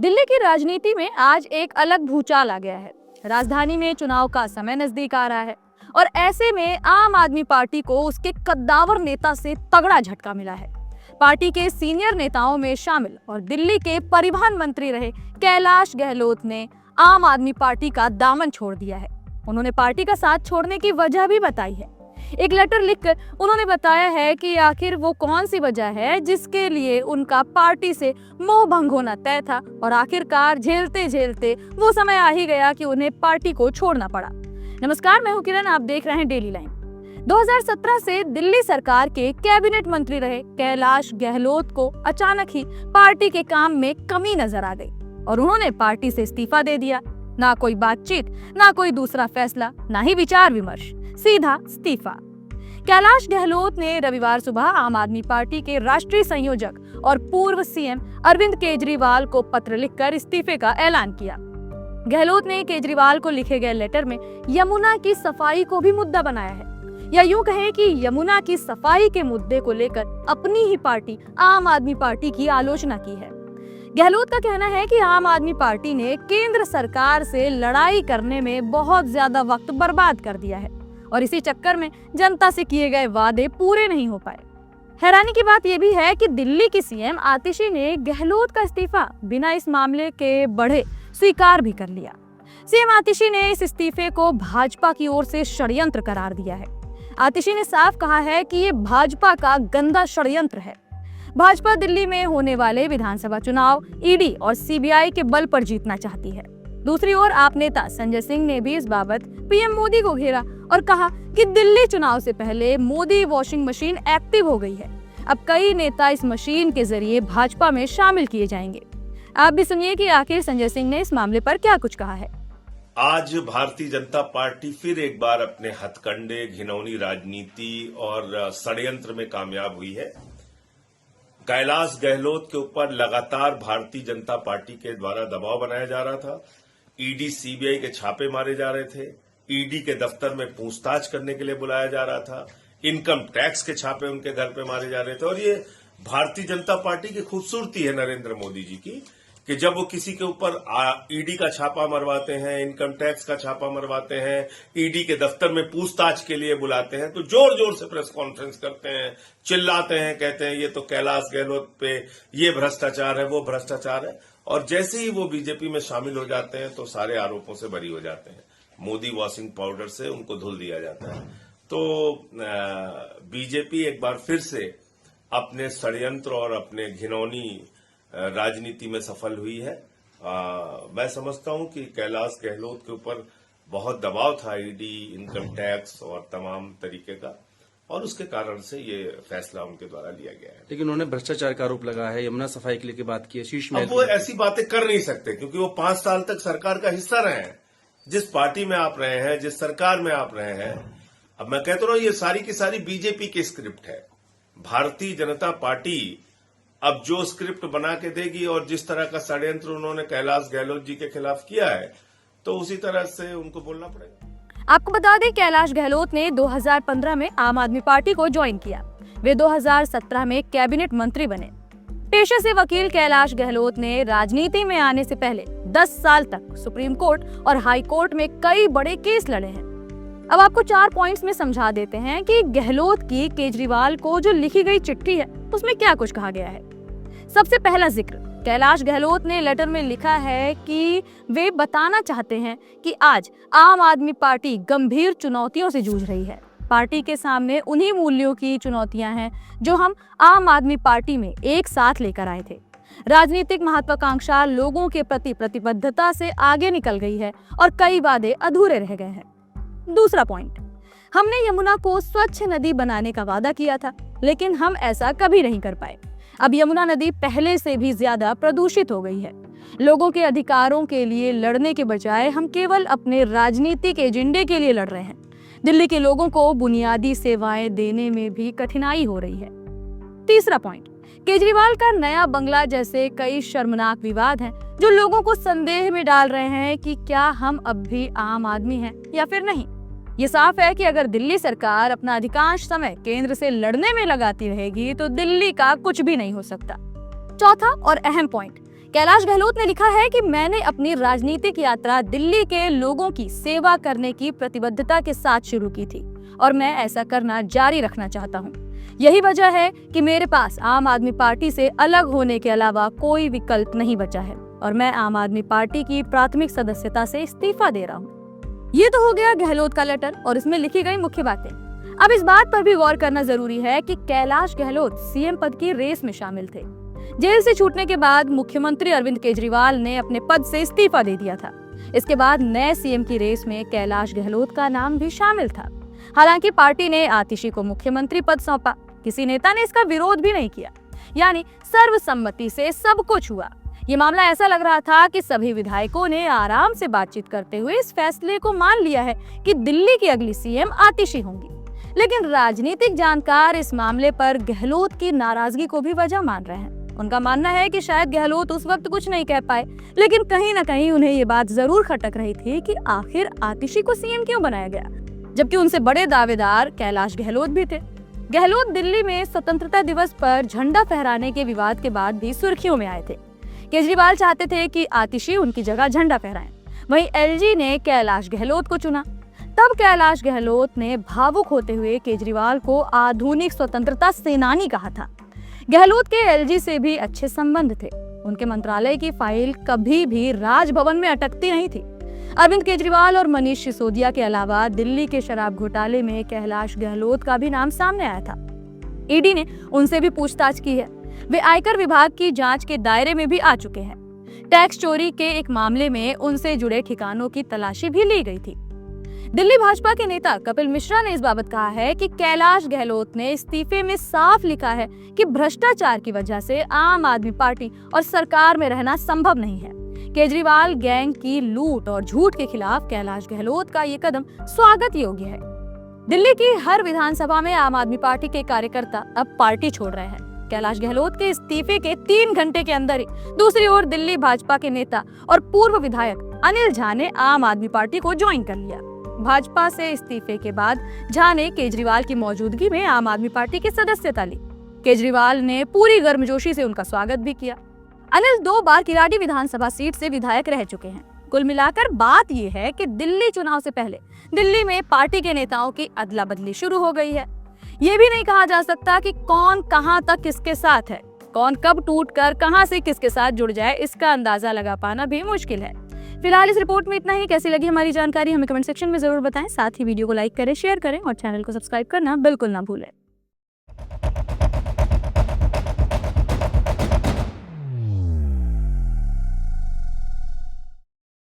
दिल्ली की राजनीति में आज एक अलग भूचाल आ गया है। राजधानी में चुनाव का समय नजदीक आ रहा है और ऐसे में आम आदमी पार्टी को उसके कद्दावर नेता से तगड़ा झटका मिला है। पार्टी के सीनियर नेताओं में शामिल और दिल्ली के परिवहन मंत्री रहे कैलाश गहलोत ने आम आदमी पार्टी का दामन छोड़ दिया है। उन्होंने पार्टी का साथ छोड़ने की वजह भी बताई है। एक लेटर लिखकर उन्होंने बताया है कि आखिर वो कौन सी वजह है जिसके लिए उनका पार्टी से मोह भंग होना तय था और आखिरकार झेलते झेलते वो समय आ ही गया कि उन्हें पार्टी को छोड़ना पड़ा। नमस्कार, मैं हूं किरण, आप देख रहे हैं डेली लाइन। 2017 से दिल्ली सरकार के कैबिनेट मंत्री रहे कैलाश गहलोत को अचानक ही पार्टी के काम में कमी नजर आ गई और उन्होंने पार्टी से इस्तीफा दे दिया। ना कोई बातचीत, ना कोई दूसरा फैसला, ना ही विचार विमर्श, सीधा इस्तीफा। कैलाश गहलोत ने रविवार सुबह आम आदमी पार्टी के राष्ट्रीय संयोजक और पूर्व सीएम अरविंद केजरीवाल को पत्र लिखकर इस्तीफे का ऐलान किया। गहलोत ने केजरीवाल को लिखे गए लेटर में यमुना की सफाई को भी मुद्दा बनाया है, या यूं कहें कि यमुना की सफाई के मुद्दे को लेकर अपनी ही पार्टी आम आदमी पार्टी की आलोचना की है। गहलोत का कहना है कि आम आदमी पार्टी ने केंद्र सरकार से लड़ाई करने में बहुत ज्यादा वक्त बर्बाद कर दिया है और इसी चक्कर में जनता से किए गए वादे पूरे नहीं हो पाए। हैरानी की बात यह भी है कि दिल्ली की सीएम आतिशी ने गहलोत का इस्तीफा बिना इस मामले के बढ़े स्वीकार भी कर लिया। सीएम आतिशी ने इस इस्तीफे को भाजपा की ओर से षड्यंत्र करार दिया है। आतिशी ने साफ कहा है कि ये भाजपा का गंदा षड्यंत्र है। भाजपा दिल्ली में होने वाले विधानसभा चुनाव ईडी और सीबीआई के बल पर जीतना चाहती है। दूसरी ओर आप नेता संजय सिंह ने भी इस बाबत पीएम मोदी को घेरा और कहा कि दिल्ली चुनाव से पहले मोदी वॉशिंग मशीन एक्टिव हो गई है। अब कई नेता इस मशीन के जरिए भाजपा में शामिल किए जाएंगे। आप भी सुनिए कि आखिर संजय सिंह ने इस मामले पर क्या कुछ कहा है। आज भारतीय जनता पार्टी फिर एक बार अपने हथकंडे, घिनौनी राजनीति और षड्यंत्र में कामयाब हुई है। कैलाश गहलोत के ऊपर लगातार भारतीय जनता पार्टी के द्वारा दबाव बनाया जा रहा था। ईडी सीबीआई के छापे मारे जा रहे थे। ईडी के दफ्तर में पूछताछ करने के लिए बुलाया जा रहा था। इनकम टैक्स के छापे उनके घर पे मारे जा रहे थे। और ये भारतीय जनता पार्टी की खूबसूरती है नरेंद्र मोदी जी की कि जब वो किसी के ऊपर ईडी का छापा मरवाते हैं, इनकम टैक्स का छापा मरवाते हैं, ईडी के दफ्तर में पूछताछ के लिए बुलाते हैं, तो जोर जोर से प्रेस कॉन्फ्रेंस करते हैं, चिल्लाते हैं, कहते हैं ये तो कैलाश गहलोत पे ये भ्रष्टाचार है, वो भ्रष्टाचार है। और जैसे ही वो बीजेपी में शामिल हो जाते हैं तो सारे आरोपों से बरी हो जाते हैं। मोदी वॉशिंग पाउडर से उनको धुल दिया जाता है। तो बीजेपी एक बार फिर से अपने षड्यंत्र और अपने घिनौनी राजनीति में सफल हुई है। मैं समझता हूं कि कैलाश गहलोत के ऊपर बहुत दबाव था ईडी, इनकम टैक्स और तमाम तरीके का, और उसके कारण से ये फैसला उनके द्वारा लिया गया है। लेकिन उन्होंने भ्रष्टाचार का आरोप लगाया है, यमुना सफाई के लिए की बात की है, शीश में। अब वो ऐसी बातें कर नहीं सकते क्योंकि वो 5 साल तक सरकार का हिस्सा रहे हैं। जिस पार्टी में आप रहे हैं, जिस सरकार में आप रहे हैं, अब मैं कहता हूं ये सारी की सारी बीजेपी की स्क्रिप्ट है। भारतीय जनता पार्टी अब जो स्क्रिप्ट बना के देगी और जिस तरह का षड्यंत्र उन्होंने कैलाश गहलोत जी के खिलाफ किया है, तो उसी तरह से उनको बोलना पड़ेगा। आपको बता दें, कैलाश गहलोत ने 2015 में आम आदमी पार्टी को ज्वाइन किया। वे 2017 में कैबिनेट मंत्री बने। पेशे से वकील कैलाश गहलोत ने राजनीति में आने से पहले 10 साल तक सुप्रीम कोर्ट और हाई कोर्ट में कई बड़े केस लड़े हैं। अब आपको 4 पॉइंट्स में समझा देते हैं कि गहलोत की केजरीवाल को जो लिखी गई चिट्ठी है उसमें क्या कुछ कहा गया है। सबसे पहला जिक्र कैलाश गहलोत ने लेटर में लिखा है कि वे बताना चाहते हैं कि आज आम आदमी पार्टी गंभीर चुनौतियों से जूझ रही है। पार्टी के सामने उन्हीं मूल्यों की चुनौतियां हैं जो हम आम आदमी पार्टी में एक साथ लेकर आए थे। राजनीतिक महत्वाकांक्षा लोगों के प्रति प्रतिबद्धता से आगे निकल गई है और कई वादे अधूरे रह गए हैं। दूसरा पॉइंट, हमने यमुना को स्वच्छ नदी बनाने का वादा किया था, लेकिन हम ऐसा कभी नहीं कर पाए। अब यमुना नदी पहले से भी ज्यादा प्रदूषित हो गई है। लोगों के अधिकारों के लिए लड़ने के बजाय हम केवल अपने राजनीतिक एजेंडे के लिए लड़ रहे हैं। दिल्ली के लोगों को बुनियादी सेवाएं देने में भी कठिनाई हो रही है। तीसरा पॉइंट, केजरीवाल का नया बंगला जैसे कई शर्मनाक विवाद हैं जो लोगों को संदेह में डाल रहे हैं कि क्या हम अब भी आम आदमी हैं या फिर नहीं। ये साफ है कि अगर दिल्ली सरकार अपना अधिकांश समय केंद्र से लड़ने में लगाती रहेगी तो दिल्ली का कुछ भी नहीं हो सकता। चौथा और अहम पॉइंट, कैलाश गहलोत ने लिखा है कि मैंने अपनी राजनीतिक यात्रा दिल्ली के लोगों की सेवा करने की प्रतिबद्धता के साथ शुरू की थी और मैं ऐसा करना जारी रखना चाहता हूँ। यही वजह है कि मेरे पास आम आदमी पार्टी से अलग होने के अलावा कोई विकल्प नहीं बचा है और मैं आम आदमी पार्टी की प्राथमिक सदस्यता से इस्तीफा दे रहा हूँ। ये तो हो गया गहलोत का लेटर और इसमें लिखी गई मुख्य बातें। अब इस बात पर भी गौर करना जरूरी है कि कैलाश गहलोत सीएम पद की रेस में शामिल थे। जेल से छूटने के बाद मुख्यमंत्री अरविंद केजरीवाल ने अपने पद से इस्तीफा दे दिया था। इसके बाद नए सीएम की रेस में कैलाश गहलोत का नाम भी शामिल था। हालांकि पार्टी ने आतिशी को मुख्यमंत्री पद सौंपा, किसी नेता ने इसका विरोध भी नहीं किया, यानी सर्वसम्मति से सब कुछ हुआ। ये मामला ऐसा लग रहा था कि सभी विधायकों ने आराम से बातचीत करते हुए इस फैसले को मान लिया है कि दिल्ली की अगली सीएम आतिशी होंगी। लेकिन राजनीतिक जानकार इस मामले पर गहलोत की नाराजगी को भी वजह मान रहे हैं। उनका मानना है कि शायद गहलोत उस वक्त कुछ नहीं कह पाए, लेकिन कहीं ना कहीं उन्हें ये बात जरूर खटक रही थी कि आखिर आतिशी को सीएम क्यों बनाया गया, जबकि उनसे बड़े दावेदार कैलाश गहलोत भी थे। गहलोत दिल्ली में स्वतंत्रता दिवस पर झंडा फहराने के विवाद के बाद भी सुर्खियों में आए थे। केजरीवाल चाहते थे कि आतिशी उनकी जगह झंडा फहराएं, वहीं एलजी ने कैलाश गहलोत को चुना। तब कैलाश गहलोत ने भावुक होते हुए केजरीवाल को आधुनिक स्वतंत्रता सेनानी कहा था। गहलोत के एलजी से भी अच्छे संबंध थे। उनके मंत्रालय की फाइल कभी भी राजभवन में अटकती नहीं थी। अरविंद केजरीवाल और मनीष सिसोदिया के अलावा दिल्ली के शराब घोटाले में कैलाश गहलोत का भी नाम सामने आया था। ईडी ने उनसे भी पूछताछ की है। वे आयकर विभाग की जांच के दायरे में भी आ चुके हैं। टैक्स चोरी के एक मामले में उनसे जुड़े ठिकानों की तलाशी भी ली गई थी। दिल्ली भाजपा के नेता कपिल मिश्रा ने इस बाबत कहा है कि कैलाश गहलोत ने इस्तीफे में साफ लिखा है कि भ्रष्टाचार की वजह से आम आदमी पार्टी और सरकार में रहना संभव नहीं है। केजरीवाल गैंग की लूट और झूठ के खिलाफ कैलाश गहलोत का ये कदम स्वागत योग्य है। दिल्ली की हर विधानसभा में आम आदमी पार्टी के कार्यकर्ता अब पार्टी छोड़ रहे हैं। कैलाश गहलोत के इस्तीफे के 3 घंटे के अंदर ही दूसरी ओर दिल्ली भाजपा के नेता और पूर्व विधायक अनिल झा ने आम आदमी पार्टी को ज्वाइन कर लिया। भाजपा से इस्तीफे के बाद झा ने केजरीवाल की मौजूदगी में आम आदमी पार्टी की सदस्यता ली। केजरीवाल ने पूरी गर्मजोशी से उनका स्वागत भी किया। अनिल 2 बार किराड़ी विधानसभा सीट से विधायक रह चुके हैं। कुल मिलाकर बात यह है कि दिल्ली चुनाव से पहले दिल्ली में पार्टी के नेताओं की अदला बदली शुरू हो गई है। ये भी नहीं कहा जा सकता कि कौन कहां तक किसके साथ है, कौन कब टूटकर कहां से किसके साथ जुड़ जाए, इसका अंदाजा लगा पाना भी मुश्किल है। फिलहाल इस रिपोर्ट में इतना ही। कैसी लगी हमारी जानकारी हमें कमेंट सेक्शन में जरूर बताएं। साथ ही वीडियो को लाइक करें, शेयर करें और चैनल को सब्सक्राइब करना बिल्कुल ना भूलें।